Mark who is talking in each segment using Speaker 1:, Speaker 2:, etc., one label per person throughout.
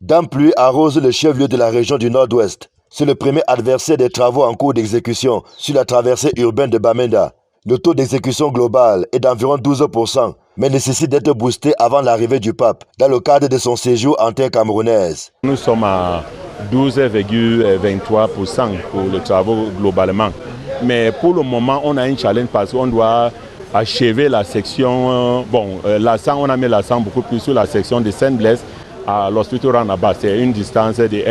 Speaker 1: Dampluie arrose le chef-lieu de la région du Nord-Ouest. C'est le premier adversaire des travaux en cours d'exécution sur la traversée urbaine de Bamenda. Le taux d'exécution global est d'environ 12%, mais nécessite d'être boosté avant l'arrivée du pape, dans le cadre de son séjour en terre camerounaise.
Speaker 2: Nous sommes à 12,23% pour les travaux globalement. Mais pour le moment, on a un challenge parce qu'on doit achever la section. L'accent, on a mis l'accent beaucoup plus sur la section de Saint-Blaise à l'hospital Ranaba. C'est une distance de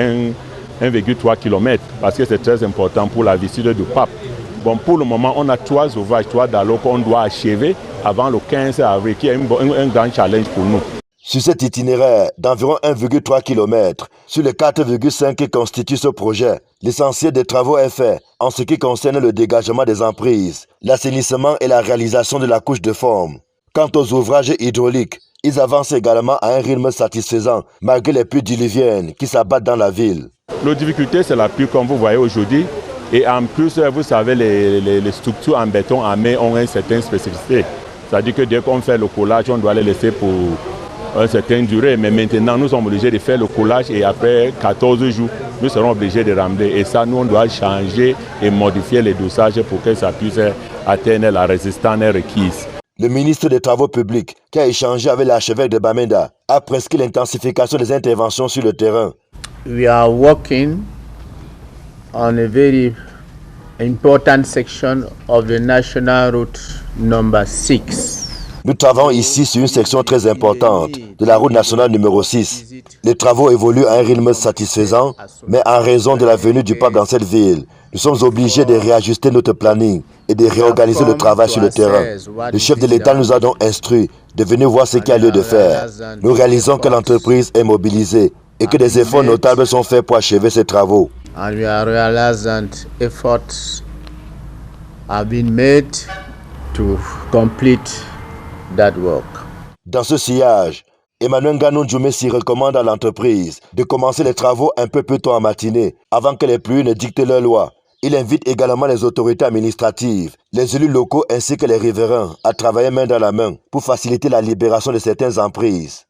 Speaker 2: 1,3 km parce que c'est très important pour la visite du pape. Bon, pour le moment, on a 3 ouvrages, 3 dallos qu'on doit achever avant le 15 avril, qui est un grand challenge pour nous.
Speaker 1: Sur cet itinéraire d'environ 1,3 km, sur les 4,5 qui constituent ce projet, l'essentiel des travaux est fait en ce qui concerne le dégagement des emprises, l'assainissement et la réalisation de la couche de forme. Quant aux ouvrages hydrauliques, ils avancent également à un rythme satisfaisant malgré les pluies diluviennes qui s'abattent dans la ville.
Speaker 2: La difficulté, c'est la pluie comme vous voyez aujourd'hui. Et en plus, vous savez, les structures en béton armé ont une certaine spécificité. C'est-à-dire que dès qu'on fait le collage, on doit les laisser pour une certaine durée. Mais maintenant, nous sommes obligés de faire le collage et après 14 jours, nous serons obligés de rembler. Et ça, nous, on doit changer et modifier les dosages pour que ça puisse atteindre la résistance requise.
Speaker 1: Le ministre des Travaux publics, qui a échangé avec l'archevêque de Bamenda, a prescrit l'intensification des interventions sur le terrain.
Speaker 3: We are working on a very important section of the National Route number 6.
Speaker 1: Nous travaillons ici sur une section très importante de la route nationale numéro 6. Les travaux évoluent à un rythme satisfaisant, mais en raison de la venue du pape dans cette ville, nous sommes obligés de réajuster notre planning et de réorganiser le travail sur le terrain. Le chef de l'État nous a donc instruit de venir voir ce qu'il y a lieu de faire. Nous réalisons que l'entreprise est mobilisée et que des efforts notables sont faits pour achever ces travaux.
Speaker 3: And we are realizing efforts have been made to complete that work.
Speaker 1: Dans ce sillage, Emmanuel Nganou Djoumessi recommande à l'entreprise de commencer les travaux un peu plus tôt en matinée, avant que les pluies ne dictent leurs lois. Il invite également les autorités administratives, les élus locaux ainsi que les riverains à travailler main dans la main pour faciliter la libération de certaines emprises.